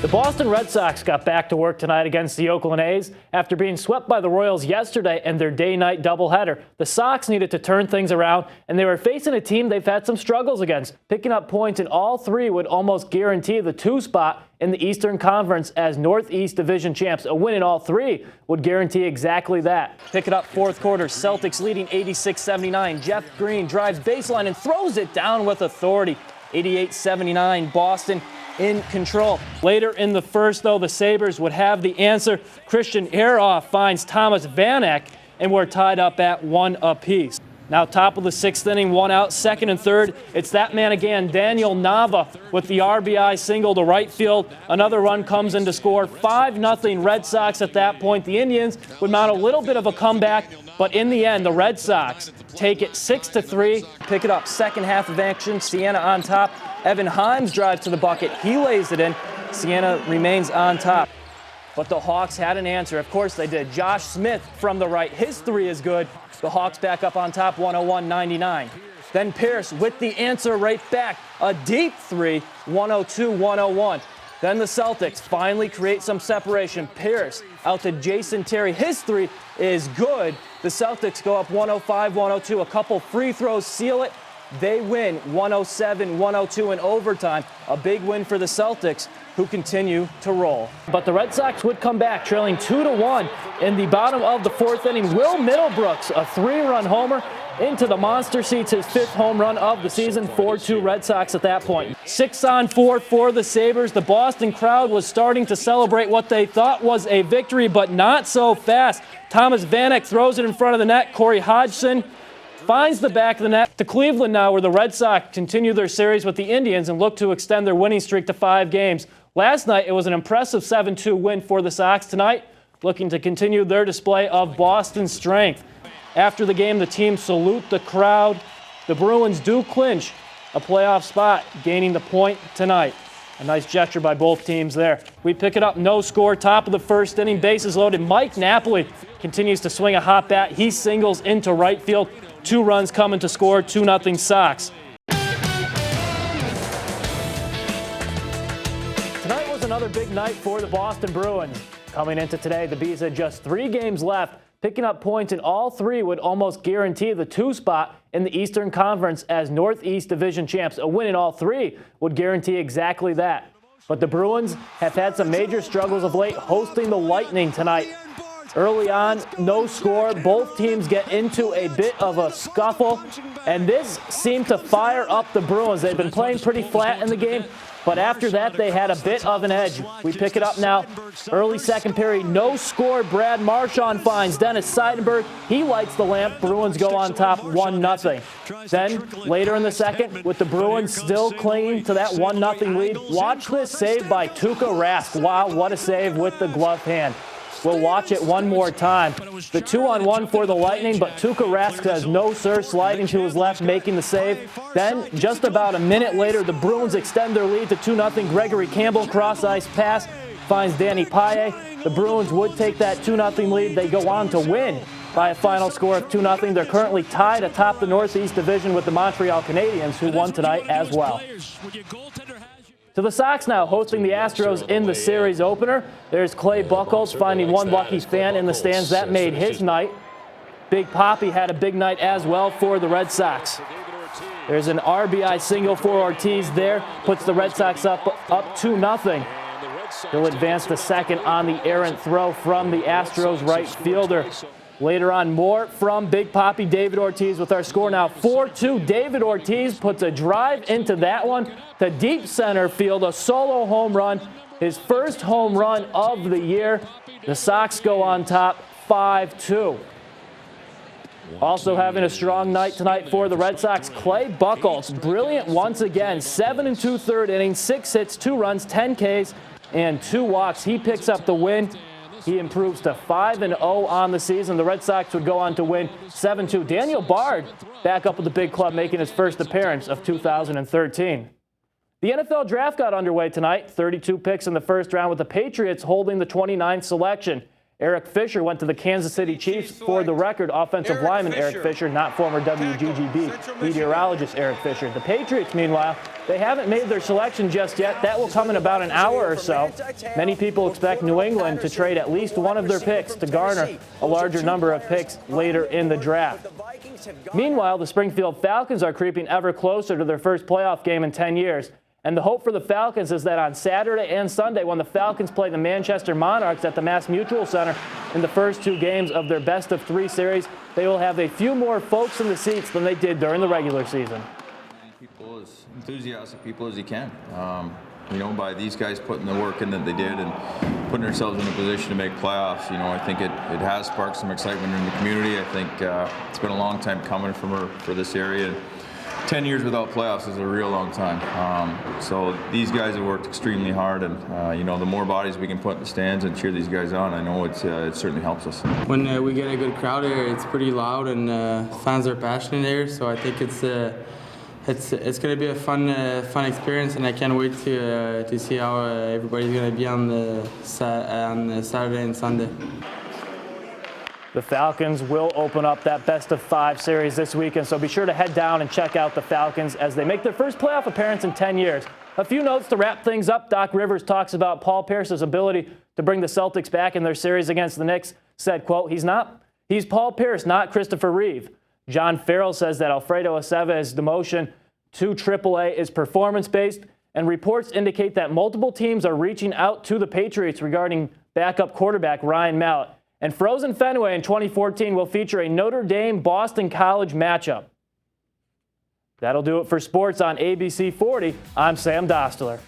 The Boston Red Sox got back to work tonight against the Oakland A's. After being swept by the Royals yesterday in their day-night doubleheader, the Sox needed to turn things around, and they were facing a team they've had some struggles against. Picking up points in all three would almost guarantee the 2 spot in the Eastern Conference as Northeast Division champs. A win in all three would guarantee exactly that. Picking up fourth quarter, Celtics leading 86-79. Jeff Green drives baseline and throws it down with authority. 88-79, Boston in control. Later in the first, though, the Sabres would have the answer. Christian Ehrhoff finds Thomas Vanek, and we're tied up at 1 apiece. Now top of the 6th inning, 1 out, second and third. It's that man again, Daniel Nava, with the RBI single to right field. Another run comes in to score. 5-0 Red Sox at that point. The Indians would mount a little bit of a comeback, but in the end, the Red Sox take it 6-3. Pick it up, second half of action. Siena on top. Evan Himes drives to the bucket. He lays it in. Siena remains on top. But the Hawks had an answer. Of course they did. Josh Smith from the right. His three is good. The Hawks back up on top, 101-99. Then Pierce with the answer right back. A deep three, 102-101. Then the Celtics finally create some separation. Pierce out to Jason Terry. His three is good. The Celtics go up 105-102. A couple free throws seal it. They win 107-102 in overtime. A big win for the Celtics, who continue to roll. But the Red Sox would come back, trailing 2-1 in the bottom of the 4th inning. Will Middlebrooks, a 3-run homer into the monster seats, his 5th home run of the season. 4-2 Red Sox at that point. 6-4 for the Sabres. The Boston crowd was starting to celebrate what they thought was a victory, but not so fast. Thomas Vanek throws it in front of the net. Corey Hodgson finds the back of the net. To Cleveland now, where the Red Sox continue their series with the Indians and look to extend their winning streak to 5 games. Last night, it was an impressive 7-2 win for the Sox. Tonight, looking to continue their display of Boston strength. After the game, the team salute the crowd. The Bruins do clinch a playoff spot, gaining the point tonight. A nice gesture by both teams there. We pick it up, no score, top of the 1st inning, bases loaded. Mike Napoli continues to swing a hot bat. He singles into right field. 2 runs coming to score, 2-0 Sox. Tonight was another big night for the Boston Bruins. Coming into today, the Bees had just 3 games left. Picking up points in all 3 would almost guarantee the 2 spot in the Eastern Conference as Northeast Division champs. A win in all 3 would guarantee exactly that. But the Bruins have had some major struggles of late, hosting the Lightning tonight. Early on, no score. Both teams get into a bit of a scuffle, and this seemed to fire up the Bruins. They've been playing pretty flat in the game, but after that, they had a bit of an edge. We pick it up now. Early second period, no score. Brad Marchand finds Dennis Seidenberg. He lights the lamp. Bruins go on top 1-0. Then, later in the second, with the Bruins still clinging to that 1-0 lead, watch this save by Tuukka Rask. Wow, what a save with the glove hand. We'll watch it one more time. The 2-on-1 for the Lightning, but Tuukka Rask says no, sir, sliding to his left, making the save. Then, just about a minute later, the Bruins extend their lead to 2-0. Gregory Campbell, cross-ice pass, finds Danny Paille. The Bruins would take that 2-0 lead. They go on to win by a final score of 2-0. They're currently tied atop the Northeast Division with the Montreal Canadiens, who won tonight as well. To the Sox now, hosting the Astros in the series opener. There's Clay Buchholz finding one lucky fan in the stands. That made his night. Big Poppy had a big night as well for the Red Sox. There's an RBI single for Ortiz there. Puts the Red Sox up 2-0. He'll advance to second on the errant throw from the Astros right fielder. Later on, more from Big Poppy, David Ortiz, with our score now 4-2. David Ortiz puts a drive into that one to deep center field, a solo home run, his first home run of the year. The Sox go on top 5-2. Also having a strong night tonight for the Red Sox, Clay Buchholz, brilliant once again. 7 2/3 innings, 6 hits, 2 runs, 10 Ks, and 2 walks. He picks up the win. He improves to 5-0 on the season. The Red Sox would go on to win 7-2. Daniel Bard back up with the big club, making his first appearance of 2013. The NFL draft got underway tonight. 32 picks in the first round, with the Patriots holding the 29th selection. Eric Fisher went to the Kansas City Chiefs. For the record, offensive lineman Eric Fisher, not former WGGB meteorologist Eric Fisher. The Patriots, meanwhile, they haven't made their selection just yet. That will come in about an hour or so. Many people expect New England to trade at least one of their picks to garner a larger number of picks later in the draft. Meanwhile, the Springfield Falcons are creeping ever closer to their first playoff game in 10 years. And the hope for the Falcons is that on Saturday and Sunday, when the Falcons play the Manchester Monarchs at the Mass Mutual Center in the first 2 games of their best-of-3 series, they will have a few more folks in the seats than they did during the regular season. People, as enthusiastic people as you can. By these guys putting the work in that they did and putting themselves in a position to make playoffs, I think it has sparked some excitement in the community. I think it's been a long time coming for this area. 10 years without playoffs is a real long time. So these guys have worked extremely hard, and the more bodies we can put in the stands and cheer these guys on, I know it certainly helps us. When we get a good crowd here, it's pretty loud and fans are passionate here. So I think it's going to be a fun experience, and I can't wait to see how everybody's going to be on Saturday and Sunday. The Falcons will open up that best-of-5 series this weekend, so be sure to head down and check out the Falcons as they make their first playoff appearance in 10 years. A few notes to wrap things up. Doc Rivers talks about Paul Pierce's ability to bring the Celtics back in their series against the Knicks. Said, quote, he's Paul Pierce, not Christopher Reeve. John Farrell says that Alfredo Acevedo's demotion to AAA is performance-based, and reports indicate that multiple teams are reaching out to the Patriots regarding backup quarterback Ryan Mallett. And Frozen Fenway in 2014 will feature a Notre Dame-Boston College matchup. That'll do it for sports on ABC 40. I'm Sam Dostler.